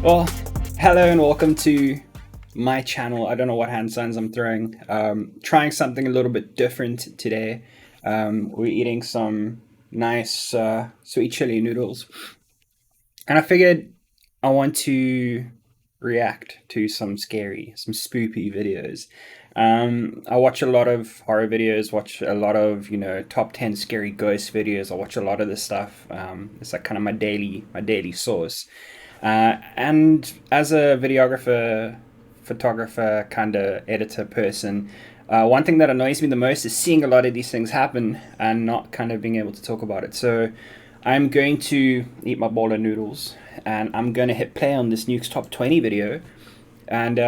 Well, hello and welcome to my channel. I don't know what hand signs I'm throwing. Trying something a little bit different today. We're eating some nice sweet chili noodles. And I figured I want to react to some spoopy videos. I watch a lot of horror videos, watch a lot of, top 10 scary ghost videos. I watch a lot of this stuff. It's like kind of my daily source. And as a videographer, photographer, kind of editor person, one thing that annoys me the most is seeing a lot of these things happen and not kind of being able to talk about it. So I'm going to eat my bowl of noodles and I'm going to hit play on this Nuke's Top 20 video and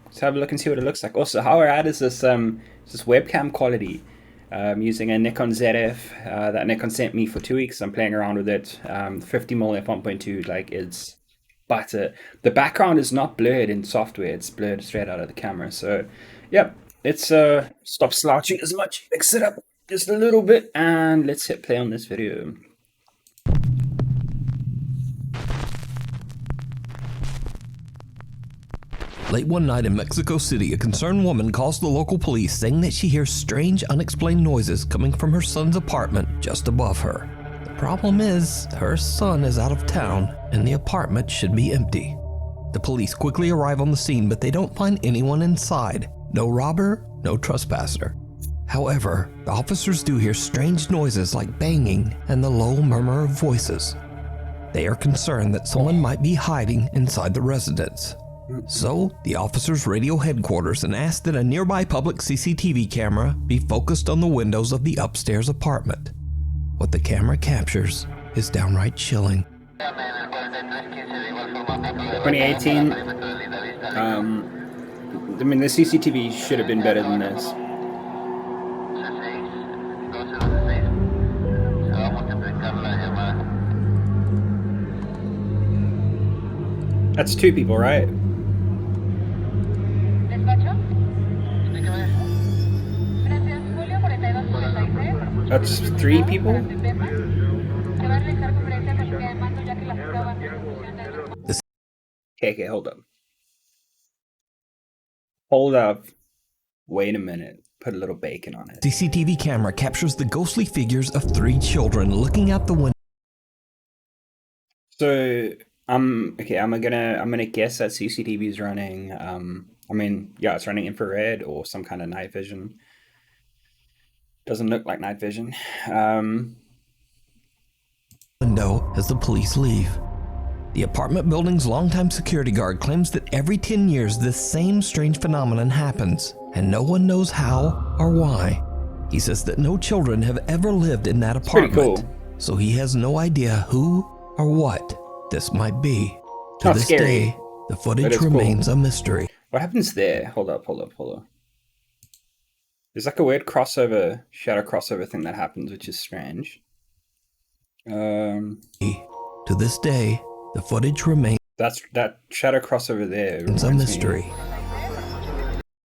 let's have a look and see what it looks like. Also, how rad is this webcam quality? Using a Nikon ZF that Nikon sent me for 2 weeks. I'm playing around with it. 50mm f1.2, like it's butter. The background is not blurred in software, it's blurred straight out of the camera. So, yep, let's stop slouching as much, mix it up just a little bit, and let's hit play on this video. Late one night in Mexico City, a concerned woman calls the local police saying that she hears strange, unexplained noises coming from her son's apartment just above her. The problem is, her son is out of town and the apartment should be empty. The police quickly arrive on the scene, but they don't find anyone inside. No robber, no trespasser. However, the officers do hear strange noises like banging and the low murmur of voices. They are concerned that someone might be hiding inside the residence. So, the officers radio headquarters and ask that a nearby public CCTV camera be focused on the windows of the upstairs apartment. What the camera captures is downright chilling. 2018. I mean, the CCTV should have been better than this. That's two people, right? That's three people? Okay, hold up. Hold up. Wait a minute. Put a little bacon on it. CCTV camera captures the ghostly figures of three children looking out the window. So, I'm gonna guess that CCTV is running, it's running infrared or some kind of night vision. Doesn't look like night vision. Window as the police leave. The apartment building's longtime security guard claims that every 10 years this same strange phenomenon happens, and no one knows how or why. He says that no children have ever lived in that apartment, cool. So he has no idea who or what this might be. To Not this scary, day, the footage remains a mystery. What happens there? Hold up. There's like a weird shadow crossover thing that happens, which is strange. To this day, the footage remains that shadow crossover there. a mystery.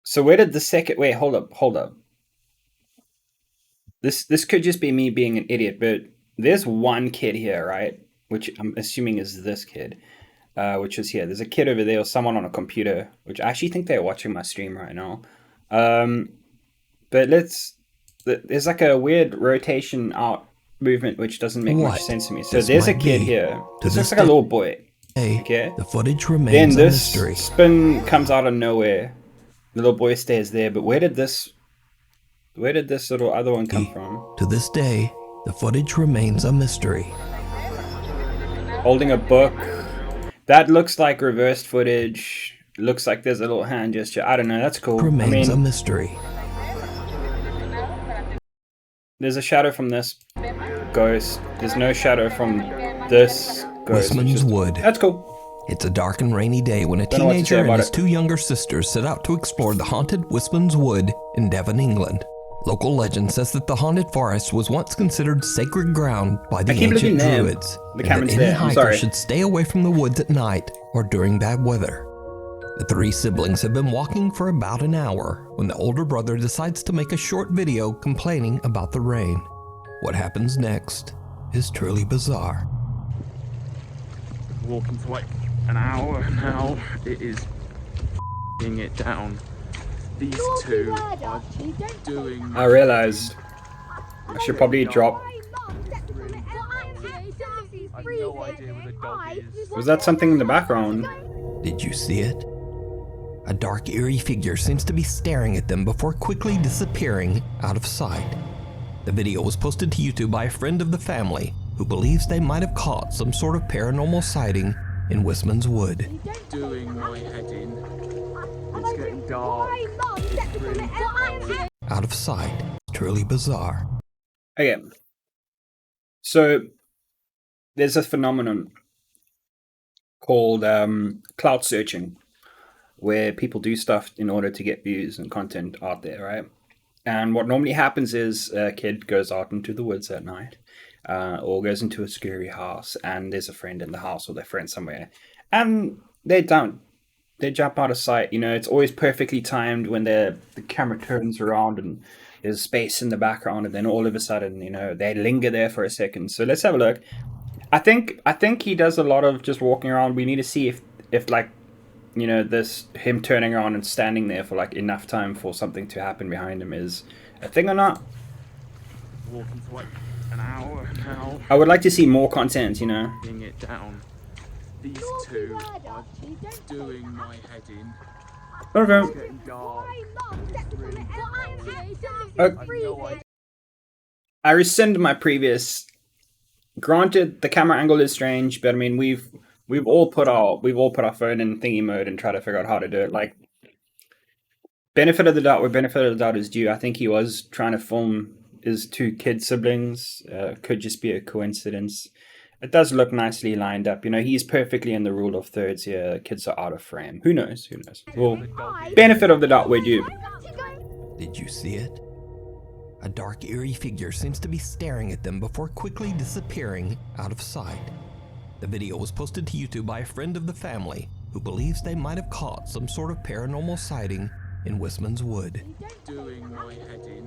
So where did the second? Wait, hold up. This could just be me being an idiot, but there's one kid here, right? Which I'm assuming is this kid, which is here. There's a kid over there or someone on a computer, which I actually think they're watching my stream right now. But there's like a weird rotation out movement, which doesn't make much sense to me. So there's a kid here. This looks like a little boy. Okay. The footage remains a mystery. Then this spin comes out of nowhere. The little boy stays there, but where did this little other one come from? To this day, the footage remains a mystery. Holding a book. That looks like reversed footage. Looks like there's a little hand gesture. I don't know. That's cool. Remains a mystery. There's a shadow from this ghost. There's no shadow from this ghost. Wisman Wood. That's cool. It's a dark and rainy day when a teenager and his two younger sisters set out to explore the haunted Wisman Wood in Devon, England. Local legend says that the haunted forest was once considered sacred ground by the ancient druids, and that any hiker should stay away from the woods at night or during bad weather. The three siblings have been walking for about an hour when the older brother decides to make a short video complaining about the rain. What happens next is truly bizarre. walking for like an hour now. It is f***ing it down. These two are doing... I realized I should probably drop. I've no idea where the dog is. Was that something in the background? Did you see it? A dark, eerie figure seems to be staring at them before quickly disappearing out of sight. The video was posted to YouTube by a friend of the family who believes they might have caught some sort of paranormal sighting in Wisman Wood. Doing my head in. It's getting dark. It's really dark. Out of sight. Truly bizarre. Okay. So there's a phenomenon called cloud searching, where people do stuff in order to get views and content out there, right? And what normally happens is a kid goes out into the woods at night, or goes into a scary house, and there's a friend in the house or their friend somewhere, and they jump out of sight. You know, it's always perfectly timed when the camera turns around and there's space in the background, and then all of a sudden, you know, they linger there for a second. So let's have a look. I think he does a lot of just walking around. We need to see if like, you know, him turning around and standing there for like enough time for something to happen behind him is a thing or not. Walking for like an hour now. I would like to see more content, you know. Bring it down. These two are doing my head in. Okay. It's getting dark. It's really dark. Okay. I've no idea. I rescind my previous. Granted, the camera angle is strange, but I mean we've all put our phone in thingy mode and try to figure out how to do it. Like, benefit of the doubt where benefit of the doubt is due. I think he was trying to film his two kid siblings. Could just be a coincidence. It does look nicely lined up. You know, he's perfectly in the rule of thirds here. Kids are out of frame. Who knows? Who knows? Well, benefit of the doubt we're due. Did you see it? A dark, eerie figure seems to be staring at them before quickly disappearing out of sight. The video was posted to YouTube by a friend of the family who believes they might have caught some sort of paranormal sighting in Wisman Wood. Doing my head in.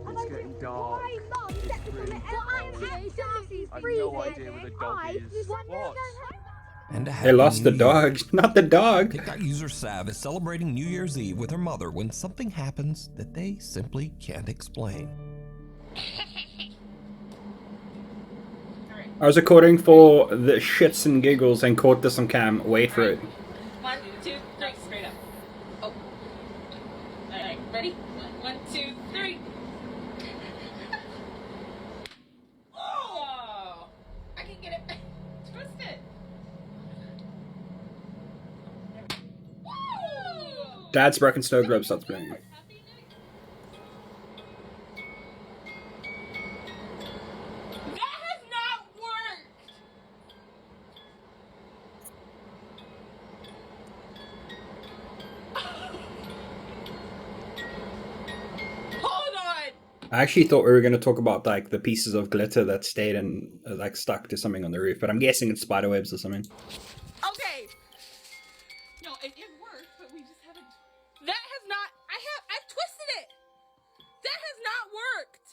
It's getting dark. It's really dark. I've no idea where the dog is. What? And a They lost the Happy New Year. dog, not the dog. TikTok user Sav is celebrating New Year's Eve with her mother when something happens that they simply can't explain. I was recording for the shits and giggles and caught this on cam. Wait for it. 1, 2, 3, straight up. Oh. Alright, ready? 1, 2, 3. Oh! I can get it. Twist it. Woo! Dad's broken snow globe starts playing. That has not worked! Hold on! I actually thought we were going to talk about like the pieces of glitter that stayed and like stuck to something on the roof, but I'm guessing it's spider webs or something. Okay. No, it worked, but we just haven't. That has not. I've twisted it. That has not worked.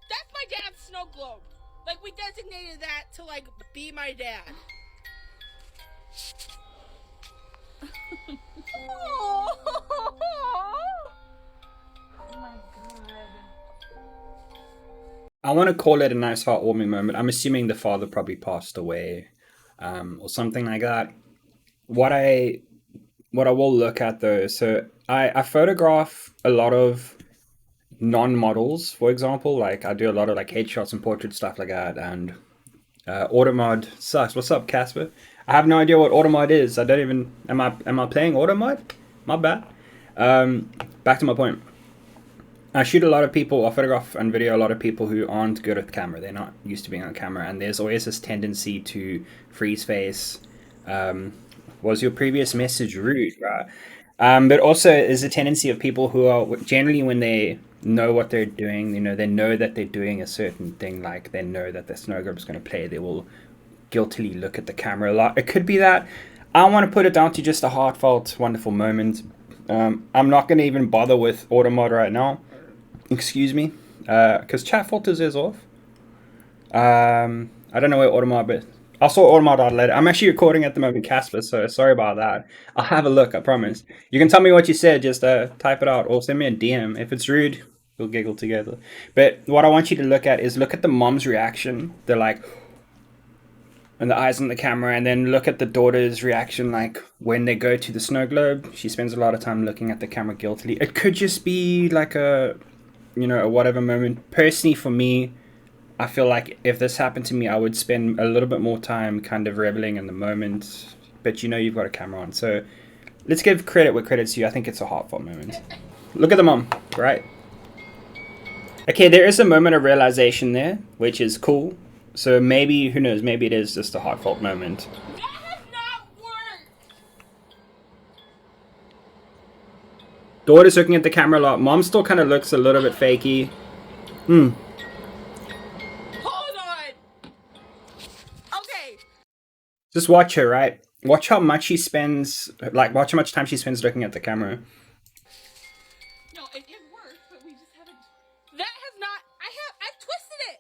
That's my dad's snow globe. Like, we designated that to like be my dad. Oh my god. I want to call it a nice heartwarming moment. I'm assuming the father probably passed away, or something like that. What I will look at though, so I photograph a lot of non-models, for example. Like I do a lot of like headshots and portrait stuff like that, and automod sucks. What's up, Casper? I have no idea what automod is. I don't even am I playing automod? My bad. Back to my point. I shoot a lot of people, I photograph and video a lot of people who aren't good at camera. They're not used to being on camera, and there's always this tendency to freeze face. Was your previous message rude, right? But also there's a tendency of people who are generally, when they know what they're doing, you know, they know that they're doing a certain thing, like they know that the snow globe is going to play, they will guiltily look at the camera a lot. It could be that. I want to put it down to just a heartfelt, wonderful moment. I'm not going to even bother with automod right now. Excuse me, because chat filters is off. I don't know where automod I'll sort all my out later. I'm actually recording at the moment, Casper, so sorry about that. I'll have a look, I promise. You can tell me what you said, just type it out, or send me a DM. If it's rude, we'll giggle together. But what I want you to look at is look at the mom's reaction. They're like, and the eyes on the camera, and then look at the daughter's reaction, like when they go to the snow globe. She spends a lot of time looking at the camera guiltily. It could just be like a, you know, a whatever moment. Personally, for me, I feel like if this happened to me, I would spend a little bit more time kind of reveling in the moment. But you know, you've got a camera on, so let's give credit where credit's due. I think it's a heartfelt moment. Look at the mom, right? Okay, there is a moment of realization there, which is cool. So maybe, who knows, maybe it is just a heartfelt moment. That has not worked. Daughter's looking at the camera a lot. Mom still kind of looks a little bit fakey. Hold on. Okay. Just watch her, right? Watch how much she spends, like, watch how much time she spends looking at the camera. No, it worked, but we just haven't. That has not. I twisted it.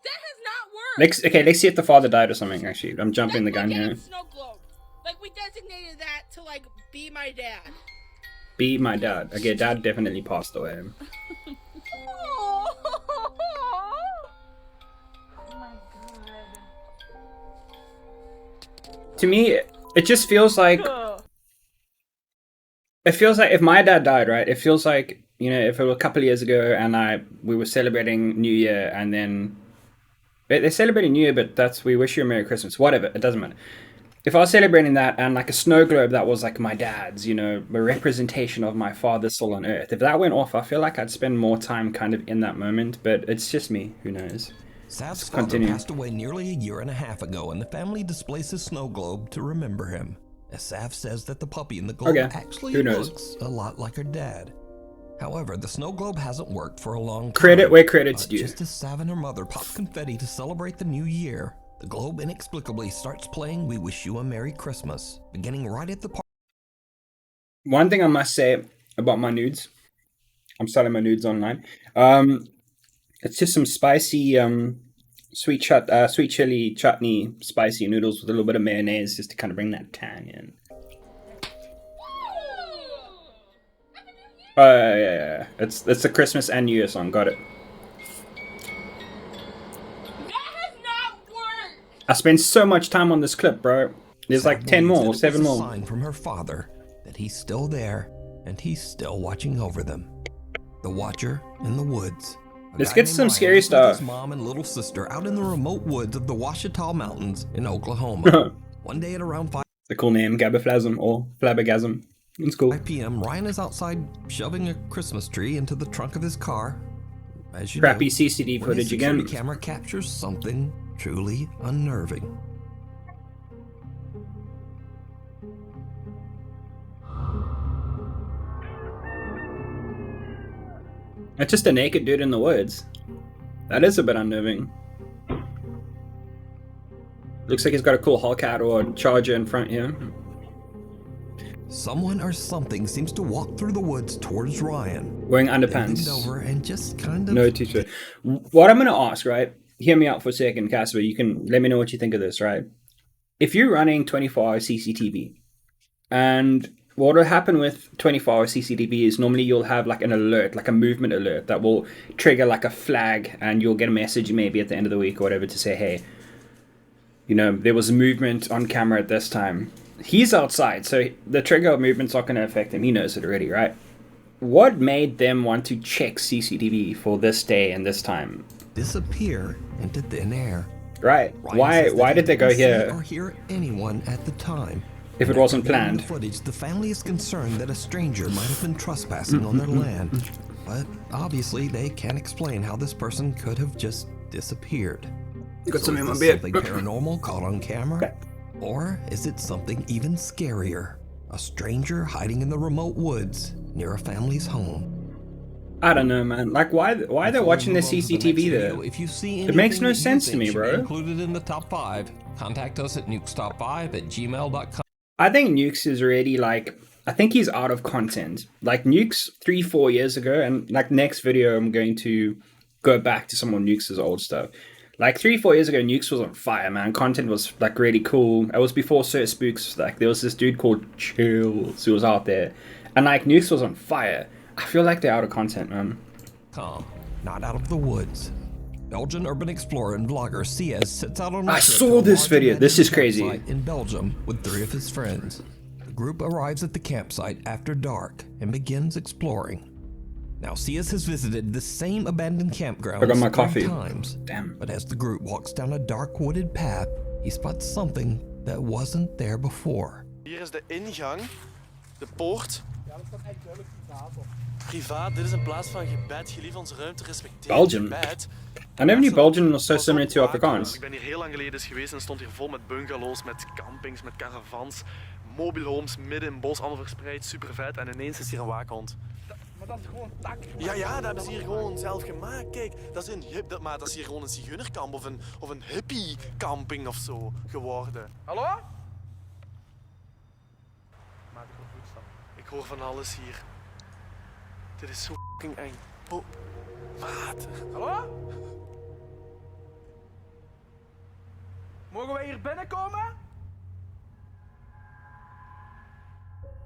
That has not worked. Let's see if the father died or something, actually. I'm jumping the gun here. Snow globe. Like, we designated that to, like, be my dad. Be my dad. Okay, dad definitely passed away. Oh my god. To me, it just feels like... It feels like if my dad died, right? It feels like, you know, if it were a couple of years ago and we were celebrating New Year, and then... They're celebrating New Year, but we wish you a Merry Christmas. Whatever, it doesn't matter. If I was celebrating that and like a snow globe that was like my dad's, you know, a representation of my father still on Earth, if that went off, I feel like I'd spend more time kind of in that moment, but it's just me. Who knows? Sav's father passed away nearly a year and a half ago, and the family displays his snow globe to remember him. As Sav says that the puppy in the globe actually looks a lot like her dad. However, the snow globe hasn't worked for a long time. Credit where credit's due. Just as Sav and her mother pop confetti to celebrate the new year, the globe inexplicably starts playing We Wish You a Merry Christmas, beginning right at the part. One thing I must say about my nudes, I'm selling my nudes online. It's just some spicy sweet chili chutney spicy noodles with a little bit of mayonnaise just to kind of bring that tang in. Yeah. It's the Christmas and New Year song. Got it. I spent so much time on this clip, bro. There's like 10 more or 7 more. A sign from her father that he's still there and he's still watching over them. The Watcher in the woods. Let's get some scary stuff. His mom and little sister out in the remote woods of the Ouachita Mountains in Oklahoma. One day at around 5. The cool name, Gabaflasm or Flabbergasm. It's cool. 5 p.m. Ryan is outside shoving a Christmas tree into the trunk of his car. As you Crappy know, CCTV footage again. The camera captures something truly unnerving. It's just a naked dude in the woods. That is a bit unnerving. Looks like he's got a cool Hulk hat or Charger in front here. Someone or something seems to walk through the woods towards Ryan. Wearing underpants. Over and just kind of... No t-shirt. What I'm going to ask, right? Hear me out for a second, Casper. You can let me know what you think of this, right? If you're running 24-hour CCTV, and what will happen with 24-hour CCTV is normally you'll have like an alert, like a movement alert that will trigger like a flag, and you'll get a message maybe at the end of the week or whatever to say, hey, you know, there was a movement on camera at this time. He's outside, so the trigger of movement's not going to affect him. He knows it already, right? What made them want to check CCTV for this day and this time? Disappear into thin air. Right. Why did they go here? Or hear anyone at the time. If it wasn't planned. The footage, the family is concerned that a stranger might have been trespassing on their land. But obviously they can't explain how this person could have just disappeared. Got something in my beard. beard. Something paranormal caught on camera? Or is it something even scarier? A stranger hiding in the remote woods near a family's home. I don't know, man. Like, why they're watching the CCTV there? If you see it makes no sense to me, bro. Included in the top 5. Contact us at nukestop5@gmail.com. I think Nukes is already like, I think he's out of content. Like Nukes 3-4 years ago, and like next video I'm going to go back to some of Nukes' old stuff. Like 3-4 years ago, Nukes was on fire, man. Content was like really cool. It was before Cert Spooks. Like there was this dude called Chills who was out there, and like Nukes was on fire. I feel like they're out of content, man. Calm, not out of the woods. Belgian urban explorer and vlogger CS sets out on a I trip saw to a this large video. This is abandoned crazy. campsite in Belgium with 3 of his friends. The group arrives at the campsite after dark and begins exploring. Now, CS has visited the same abandoned campground I got my 3 coffee. times. Damn. But as the group walks down a dark wooded path, he spots something that wasn't there before. Hier is de ingang, de poort. Ja, dat staat echt duidelijk privaat. Dit is in plaats van gebed, gelief onze ruimte respecteren. Belgium. Gebed. I never knew Belgian was so similar to Afrikaans. Ik ben hier heel lang geleden eens geweest en stond hier vol met bungalows, met campings, met caravans, mobile homes, midden in het bos, allemaal verspreid, super vet. En ineens is hier een waakhond. Maar dat is gewoon tak. Ja, dat hebben ze hier gewoon zelf gemaakt. Kijk, dat is dat is hier gewoon een zigeunerkamp of een hippie camping of zo geworden. Hallo? Maak een voetstap. Ik hoor van alles hier. Dit is zo fucking eng. Oh, wat? Hallo? Mogen wij hier binnenkomen?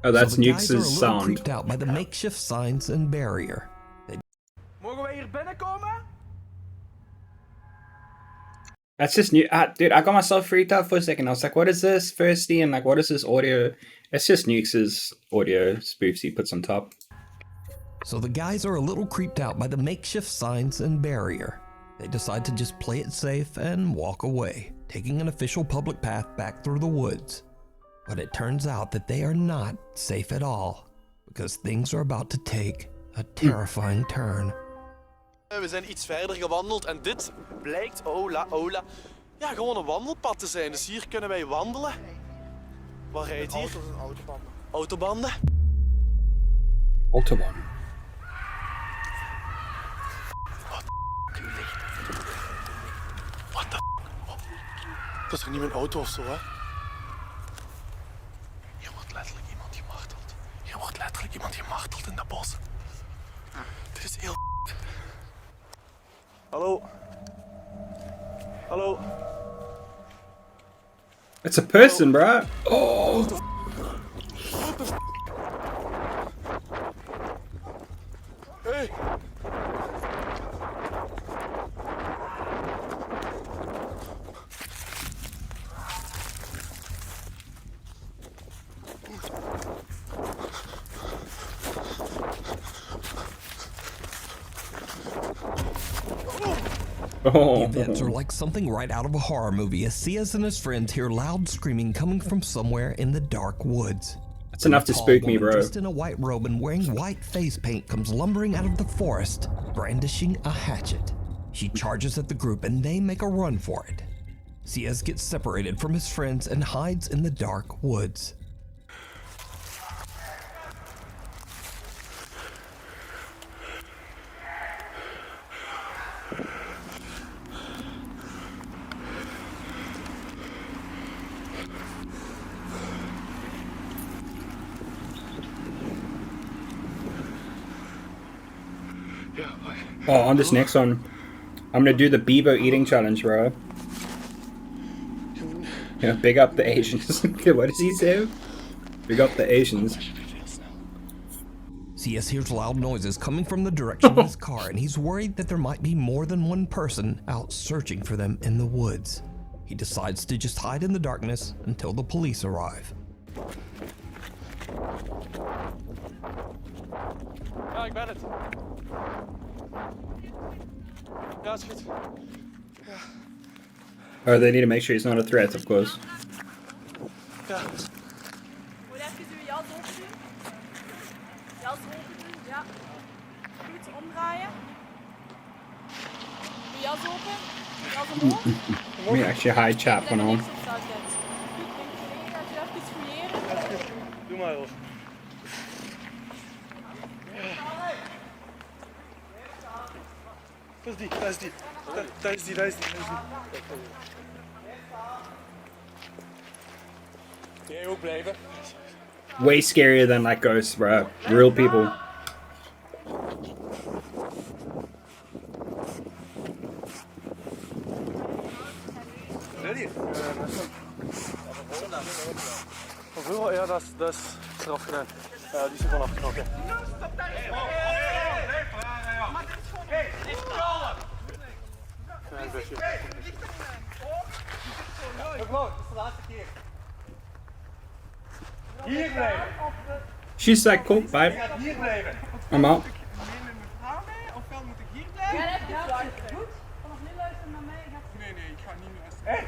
Oh, that's So the guys are a Nukes' little sound. creeped out by the makeshift signs and barrier. Mogen wij hier binnenkomen? That's just new. Dude, I got myself freaked out for a second. I was like, what is this? Firstly, and like, what is this audio? It's just Nukes' audio spoofs he puts on top. So the guys are a little creeped out by the makeshift signs and barrier. They decide to just play it safe and walk away, taking an official public path back through the woods. But it turns out that they are not safe at all, because things are about to take a terrifying turn. We zijn iets verder gewandeld en dit blijkt, ola, ja, gewoon een wandelpad te zijn. Dus hier kunnen wij wandelen. Wat rijdt hier? Auto's en autobanden. Autobanden. Autobahn. What the oh. Dat is toch niet mijn auto of zo, hè? Hier wordt letterlijk iemand gemarteld. Hier wordt letterlijk iemand gemarteld in dat bos. Dit is heel Hallo? Hallo? It's a person, bruh. Oh. Hey! The Oh. events are like something right out of a horror movie as Ciaz and his friends hear loud screaming coming from somewhere in the dark woods. That's enough to A tall spook me, woman bro. dressed in a white robe and wearing white face paint comes lumbering out of the forest, brandishing a hatchet. She charges at the group and they make a run for it. Ciaz gets separated from his friends and hides in the dark woods. Oh, on this next one, I'm gonna do the Bebo eating challenge, bro. Yeah, big up the Asians. What does he say? Big up the Asians. Ciaz hears loud noises coming from the direction of his car and he's worried that there might be more than one person out searching for them in the woods. He decides to just hide in the darkness until the police arrive. Ja, ik ben het. Ja, is goed. Oh, they need to make sure he's not a threat, of course. Ja. Moet even uw jas open doen. Jas open doen, ja. Goed, omdraaien. Uw jas open. Jas omhoog. Let me actually hide chat En one dan on. niks op zak zet. Goed, denk je dat je even fouilleren? Doe maar, hoor. Dat is die, dat is die. Dat is die, dat is die. Jij ook blijven. Way scarier than like ghosts, bro. Real people. Hoeveel? Ja, dat is eraf gedaan. Ja, die is er gewoon afgetrokken. Ja, een busje. Mevrouw, het is de laatste keer. Hier blijven. She's like, cool, bye. Hier blijven. I'm out. Neem mijn mevrouw mee, ofwel moet ik hier blijven? Ja, dat heb je luisteren. Goed? Vanaf nu luisteren naar mij. Nee, ik ga niet luisteren. Hé!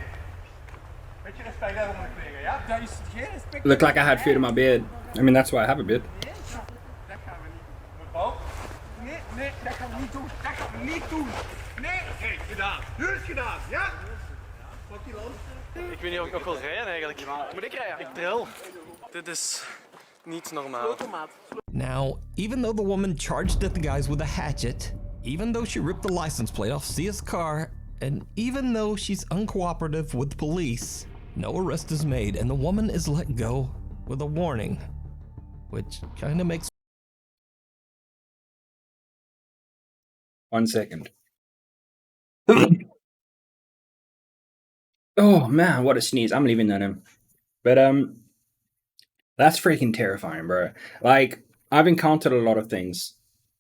Beetje respect daarom moet ik krijgen, ja? Dat is geen respect. Looked like I had food in my beard. I mean, that's why I have a beard. Dat gaan we niet doen. Mevrouw? Nee, dat gaan we niet doen. Dat gaan we niet doen. Nee. Oké, gedaan. Nu is het gedaan, ja? Pak die land. Ik weet niet of ik nog wil rijden eigenlijk. Moet ik rijden? Ik tril. Dit is niet normaal. Now, even though the woman charged at the guys with a hatchet, even though she ripped the license plate off Sia's car, and even though she's uncooperative with police, no arrest is made and the woman is let go with a warning, which kinda makes 1 second. Oh man, what a sneeze. I'm leaving that in. But that's freaking terrifying, bro. Like, I've encountered a lot of things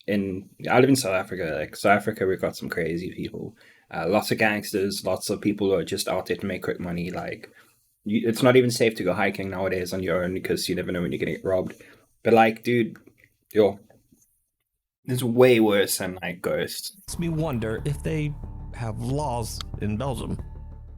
I live in South Africa. Like, South Africa, we've got some crazy people. Lots of gangsters, lots of people who are just out there to make quick money. Like, it's not even safe to go hiking nowadays on your own because you never know when you're gonna get robbed. But like, dude, yo, it's way worse than like ghosts. me wonder if they have laws in Belgium.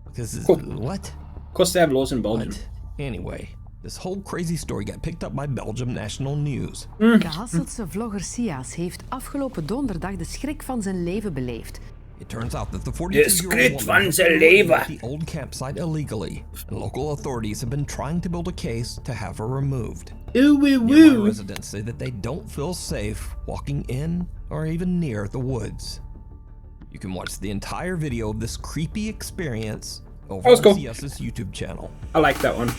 Because what? Of course, they have laws in Belgium. What? Anyway, this whole crazy story got picked up by Belgium National News. Gehasseldse vlogger Sias heeft afgelopen donderdag de schrik van zijn leven beleefd. It turns out that the De schrik 42-year-old van woman zijn had leven. at the old campsite illegally, and local authorities have been trying to build a case to have her removed. Ooh woo Nearby woo. residents say that they don't feel safe walking in or even near the woods. You can watch the entire video of this creepy experience over That was on cool. CS's YouTube channel. I like that one.